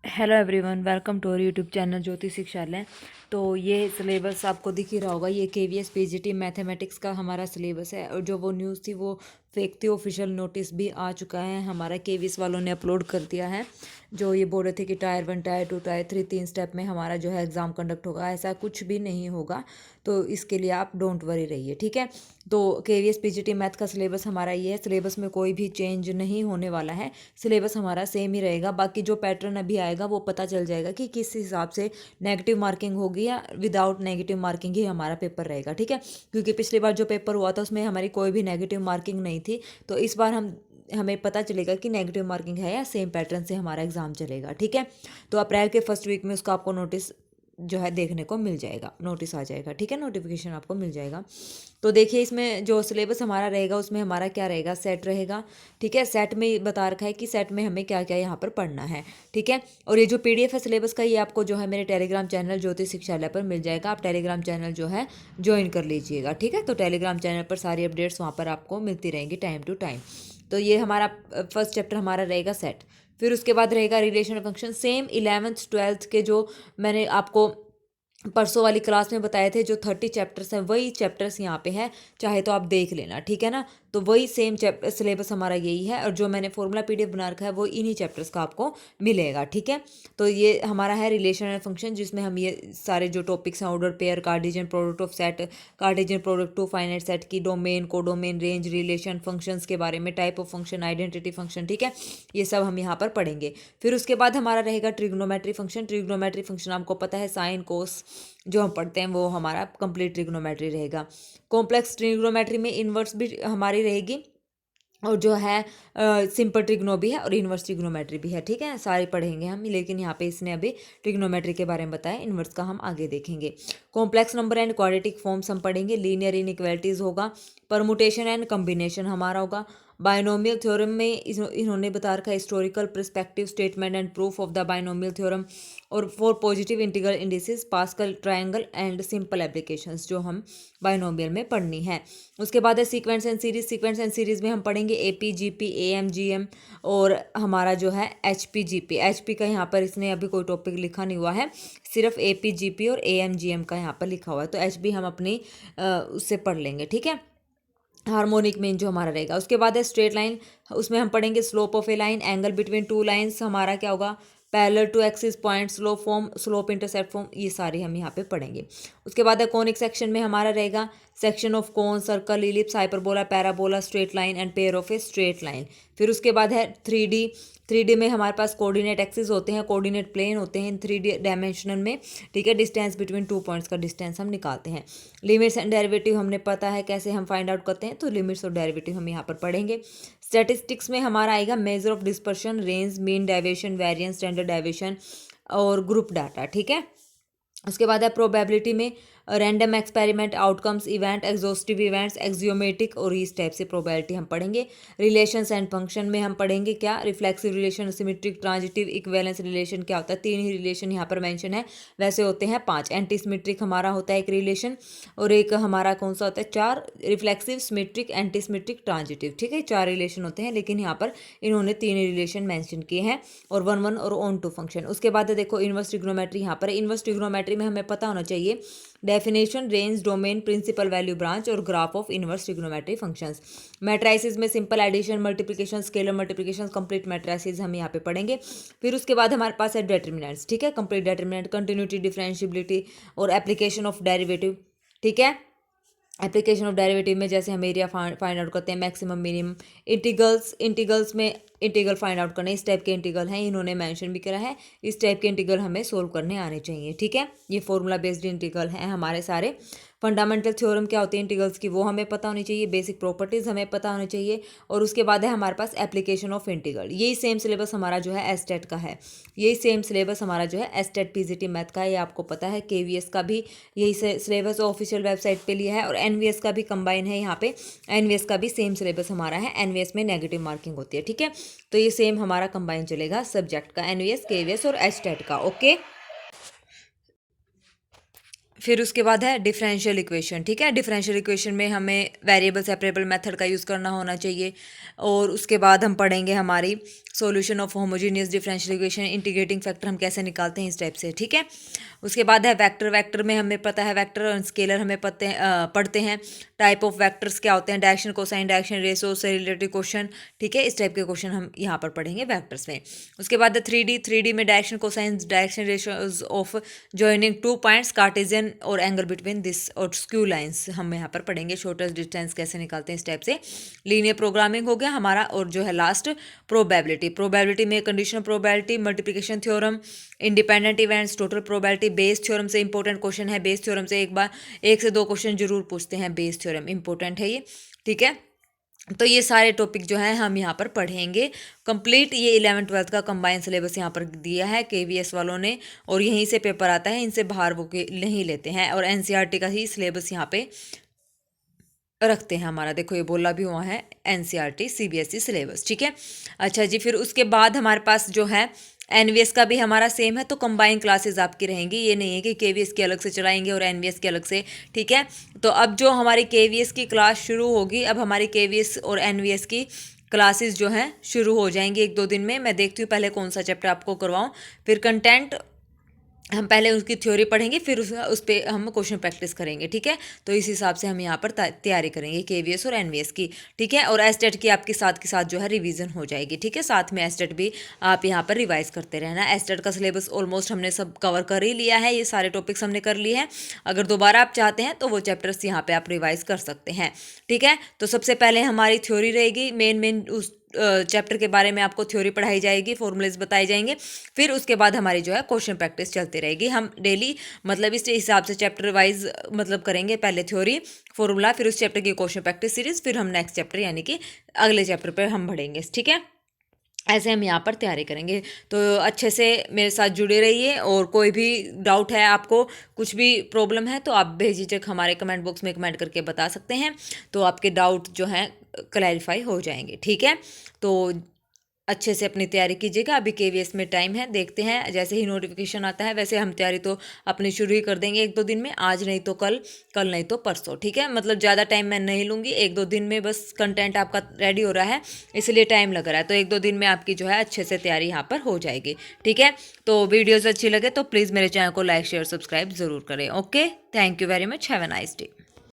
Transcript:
Hello everyone, welcome to our YouTube channel Jyoti Shikshalaya. तो ये syllabus आपको दिख ही रहा होगा। ये केवीएस पीजीटी मैथमेटिक्स का हमारा सिलेबस है और जो वो न्यूज़ थी वो फेक थी। ऑफिशियल नोटिस भी आ चुका है, हमारा केवीएस वालों ने अपलोड कर दिया है। जो ये बोल रहे थे कि टायर 1 टायर 2 टायर 3 3 स्टेप में हमारा जो है एग्ज़ाम कंडक्ट होगा, ऐसा कुछ भी नहीं होगा। तो इसके लिए आप डोंट वरी रहिए, ठीक है। तो केवीएस पीजीटी मैथ का सिलेबस हमारा ये है। सिलेबस में कोई भी चेंज नहीं होने वाला है, सिलेबस हमारा सेम ही रहेगा। बाकी जो पैटर्न अभी आएगा वो पता चल जाएगा कि किस हिसाब से नेगेटिव मार्किंग होगी या विदाउट नेगेटिव मार्किंग ही हमारा पेपर रहेगा, ठीक है। क्योंकि पिछली बार जो पेपर हुआ था उसमें हमारी कोई भी नेगेटिव मार्किंग नहीं थी। तो इस बार हमें पता चलेगा कि नेगेटिव मार्किंग है या सेम पैटर्न से हमारा एग्जाम चलेगा, ठीक है। तो अप्रैल के फर्स्ट वीक में उसका आपको नोटिस जो है देखने को मिल जाएगा, नोटिस आ जाएगा, ठीक है। नोटिफिकेशन आपको मिल जाएगा। तो देखिए इसमें जो सिलेबस हमारा रहेगा उसमें हमारा क्या रहेगा, सेट रहेगा, ठीक है। सेट में बता रखा है कि सेट में हमें क्या क्या यहाँ पर पढ़ना है, ठीक है। और ये जो पीडीएफ है सिलेबस का, ये आपको जो है मेरे टेलीग्राम चैनल ज्योति शिक्षालय पर मिल जाएगा। आप टेलीग्राम चैनल जो है ज्वाइन कर लीजिएगा, ठीक है। तो टेलीग्राम चैनल पर सारी अपडेट्स वहाँ पर आपको मिलती रहेंगी टाइम टू टाइम। तो ये हमारा फर्स्ट चैप्टर हमारा रहेगा सेट। फिर उसके बाद रहेगा relation function. Same 11th 12th के जो मैंने आपको परसों वाली क्लास में बताए थे, जो 30 चैप्टर्स हैं वही चैप्टर्स यहाँ पे हैं, चाहे तो आप देख लेना, ठीक है ना। तो वही सेम चैप्टर सिलेबस हमारा यही है और जो मैंने फॉर्मूला पीडीएफ बना रखा है वो इन्हीं चैप्टर्स का आपको मिलेगा, ठीक है। तो ये हमारा है रिलेशन एंड फंक्शन, जिसमें हम ये सारे जो टॉपिक्स हैं, order pair, cartesian product of set, cartesian product two finite set की domain, codomain, range, relation, functions के बारे में, type of function, identity function, ठीक है। ये सब हम यहाँ पर पढ़ेंगे। फिर उसके बाद हमारा रहेगा ट्रिग्नोमेट्री फंक्शन। ट्रिग्नोमेट्री फंक्शन आपको पता है, साइन कोस जो हम पढ़ते हैं वो हमारा कंप्लीट ट्रिग्नोमेट्री रहेगा। कॉम्प्लेक्स ट्रिग्नोमेट्री में इन्वर्स भी हमारी रहेगी और जो है सिंपल ट्रिग्नो भी है और इन्वर्स ट्रिग्नोमेट्री भी है, ठीक है। सारे पढ़ेंगे हम, लेकिन यहाँ पे इसने अभी ट्रिग्नोमेट्री के बारे में बताया, इन्वर्स का हम आगे देखेंगे। Complex number and quadratic forms हम पढ़ेंगे। लीनियर इनइक्वालिटीज होगा। परमुटेशन एंड कम्बिनेशन हमारा होगा। बाइनोमियल थ्योरम में इन्होंने बता रखा है historical perspective statement and proof of the binomial theorem. और for positive integral indices, pascal triangle and simple applications जो हम बाइनोमियल में पढ़नी है। उसके बाद है sequence and series. Sequence and series में हम पढ़ेंगे एपी, जीपी, एएम, जीएम और हमारा जो है एचपी, जीपी। एचपी का यहाँ पर इसने अभी कोई टॉपिक लिखा नहीं हुआ है, सिर्फ एपी, जीपी और एएम, जीएम का यहाँ पर लिखा हुआ है। तो एचपी हम अपनी उससे पढ़ लेंगे, ठीक है। हार्मोनिक मीन जो हमारा रहेगा। उसके बाद है स्ट्रेट लाइन। उसमें हम पढ़ेंगे slope of a line, angle between two lines हमारा क्या होगा, parallel to axis point, slope form, slope intercept form, ये सारे हम यहाँ पे पढ़ेंगे। उसके बाद है कॉनिक सेक्शन में हमारा रहेगा section of cone, circle, ellipse, hyperbola, parabola, straight line and pair of a straight line. फिर उसके बाद है 3D। 3D में हमारे पास कोऑर्डिनेट एक्सिस होते हैं, कोऑर्डिनेट प्लेन होते हैं इन 3D डायमेंशनल में, ठीक है। डिस्टेंस बिटवीन टू पॉइंट्स का डिस्टेंस हम निकालते हैं। लिमिट्स एंड डेरिवेटिव हमने पता है कैसे हम फाइंड आउट करते हैं, तो लिमिट्स और डेरिवेटिव हम यहाँ पर पढ़ेंगे। स्टैटिस्टिक्स में हमारा आएगा measure of dispersion, range, mean deviation, variance, standard deviation और ग्रुप डाटा, ठीक है। उसके बाद है प्रोबेबिलिटी में random experiment, outcomes, event, exhaustive events, axiomatic और इस टाइप से प्रोबेबिलिटी हम पढ़ेंगे। रिलेशंस एंड फंक्शन में हम पढ़ेंगे क्या, reflexive relation, symmetric, transitive, equivalence relation क्या होता है। 3 ही रिलेशन यहाँ पर मेंशन है, वैसे होते हैं 5। एंटी सिमेट्रिक हमारा होता है एक रिलेशन और एक हमारा कौन सा होता है, 4। Reflexive, symmetric, anti symmetric, transitive, ठीक है। 4 रिलेशन होते हैं, लेकिन यहाँ पर इन्होंने 3 ही रिलेशन मैंशन किए हैं और 1 1 और ऑन टू फंक्शन। उसके बाद देखो इन्वर्स ट्रिग्नोमेट्री यहाँ पर। इन्वर्स ट्रिग्नोमेट्री में हमें पता होना चाहिए definition, range, domain, principal value branch और graph of inverse trigonometry functions. Matrices में simple addition, multiplication, scalar multiplication, complete matrices हम यहाँ पे पढ़ेंगे। फिर उसके बाद हमारे पास है डिटर्मिनेंट्स, ठीक है। कंप्लीट डिटर्मिनेंट, कंटिन्यूटी, डिफरेंशियबिलिटी और एप्लीकेशन ऑफ डेरिवेटिव, ठीक है। एप्लीकेशन ऑफ डेरिवेटिव में जैसे हम एरिया फाइंड आउट करते हैं, मैक्सिमम, मिनिमम। इंटीग्रल्स में इंटीग्रल फाइंड आउट करने, इस टाइप के इंटीग्रल हैं, इन्होंने मेंशन भी करा है। इस टाइप के इंटीग्रल हमें सोल्व करने आने चाहिए, ठीक है। ये फॉर्मूला बेस्ड इंटीग्रल हैं हमारे सारे। फंडामेंटल थ्योरम क्या होती है इंटीग्रल्स की, वो हमें पता होनी चाहिए। बेसिक प्रॉपर्टीज हमें पता होनी चाहिए। और उसके बाद है हमारे पास एप्लीकेशन ऑफ इंटीग्रल। यही सेम सिलेबस हमारा जो है एस्टेट का है। यही सेम सिलेबस हमारा जो है एस्टेट पीजीटी मैथ का है, ये आपको पता है। केवीएस का भी यही सिलेबस ऑफिशियल वेबसाइट पे लिया है और एनवीएस का भी कंबाइन है यहाँ पे। एनवीएस का भी सेम सिलेबस हमारा है। एनवीएस में नेगेटिव मार्किंग होती है, ठीक है। तो ये सेम हमारा कंबाइन चलेगा सब्जेक्ट का, एनवीएस, केवीएस और एस्टेट का, ओके। फिर उसके बाद है डिफरेंशियल इक्वेशन। ठीक है, डिफरेंशियल इक्वेशन में हमें वेरिएबल सेपरेबल मेथड का यूज़ करना होना चाहिए। और उसके बाद हम पढ़ेंगे हमारी solution of homogeneous differential equation, integrating factor हम कैसे निकालते हैं इस टाइप से। ठीक है, उसके बाद है वेक्टर। वेक्टर में हमें पता है वेक्टर और स्केलर हमें पढ़ते हैं। टाइप ऑफ वेक्टर्स क्या होते हैं, डायरेक्शन, कोसाइन, डायरेक्शन, रेशो से रिलेटेड क्वेश्चन। ठीक है, इस टाइप के क्वेश्चन हम यहाँ पर पढ़ेंगे वेक्टर्स में। उसके बाद 3D में direction, cosine, direction, ratios of joining two points, Cartesian और एंगल बिटवीन दिस और स्क्यू लाइंस हम यहाँ पर पढ़ेंगे। शॉर्टेस्ट डिस्टेंस कैसे निकालते हैं इस टाइप से। लीनियर प्रोग्रामिंग हो गया हमारा। और जो है लास्ट प्रोबेबिलिटी। प्रोबेबिलिटी में conditional probability, multiplication theorem, independent events, total probability, Bayes theorem से इंपॉर्टेंट क्वेश्चन है। बेस थ्योरम से एक से दो क्वेश्चन जरूर पूछते हैं। बेस थ्योरम इंपॉर्टेंट है ये। ठीक है, तो ये सारे टॉपिक जो है हम यहाँ पर पढ़ेंगे कंप्लीट। ये 11th-12th का कंबाइन सिलेबस यहाँ पर दिया है केवीएस वालों ने, और यहीं से पेपर आता है, इनसे बाहर वो नहीं लेते हैं। और एनसीईआरटी का ही सिलेबस यहाँ पे रखते हैं हमारा। देखो ये बोला भी हुआ है एनसीईआरटी सीबीएसई सिलेबस। ठीक है, अच्छा जी। फिर उसके बाद हमारे पास जो है एनवीएस का भी हमारा सेम है। तो कंबाइन क्लासेस आपकी रहेंगी, ये नहीं है कि केवीएस की अलग से चलाएंगे और एनवीएस की अलग से। ठीक है, तो अब जो हमारी केवीएस की क्लास शुरू होगी, अब हमारी केवीएस और एनवीएस की क्लासेस जो हैं शुरू हो जाएंगी 1-2 दिन में। मैं देखती हूँ पहले कौन सा चैप्टर आपको करवाऊँ। फिर कंटेंट हम पहले उसकी थ्योरी पढ़ेंगे, फिर उस पर हम क्वेश्चन प्रैक्टिस करेंगे। ठीक है, तो इस हिसाब से हम यहाँ पर तैयारी करेंगे केवीएस और एनवीएस की। ठीक है, और एसटेट की आपके साथ के साथ जो है रिवीजन हो जाएगी। ठीक है, साथ में एसटेट भी आप यहाँ पर रिवाइज करते रहना। एसटेट का सिलेबस ऑलमोस्ट हमने सब कवर कर ही लिया है, ये सारे टॉपिक्स हमने कर लिए हैं। अगर दोबारा आप चाहते हैं तो वो चैप्टर्स यहाँ पे आप रिवाइज कर सकते हैं। ठीक है, तो सबसे पहले हमारी थ्योरी रहेगी। मेन उस चैप्टर के बारे में आपको थ्योरी पढ़ाई जाएगी, फॉर्मूलेज बताए जाएंगे। फिर उसके बाद हमारी जो है क्वेश्चन प्रैक्टिस चलती रहेगी। हम डेली मतलब इस हिसाब से चैप्टर वाइज मतलब करेंगे। पहले थ्योरी, फॉर्मूला, फिर उस चैप्टर की क्वेश्चन प्रैक्टिस सीरीज, फिर हम नेक्स्ट चैप्टर यानी कि अगले चैप्टर पर हम बढ़ेंगे। ठीक है, ऐसे हम यहाँ पर तैयारी करेंगे। तो अच्छे से मेरे साथ जुड़े रहिए, और कोई भी डाउट है आपको, कुछ भी प्रॉब्लम है, तो आप बेझिझक हमारे कमेंट बॉक्स में कमेंट करके बता सकते हैं। तो आपके डाउट जो हैं क्लैरिफाई हो जाएंगे। ठीक है, तो अच्छे से अपनी तैयारी कीजिएगा। अभी केवीएस में टाइम है, देखते हैं जैसे ही नोटिफिकेशन आता है वैसे हम तैयारी तो अपनी शुरू ही कर देंगे 1-2 दिन में। आज नहीं तो कल, कल नहीं तो परसों। ठीक है, मतलब ज़्यादा टाइम मैं नहीं लूँगी, 1-2 दिन में बस कंटेंट आपका रेडी हो रहा है, इसलिए टाइम लग रहा है। तो 1-2 दिन में आपकी जो है अच्छे से तैयारी यहाँ पर हो जाएगी। ठीक है, तो वीडियोज़ अच्छी लगे तो प्लीज़ मेरे चैनल को लाइक, शेयर, सब्सक्राइब ज़रूर करें। Okay, thank you very much, have a nice day.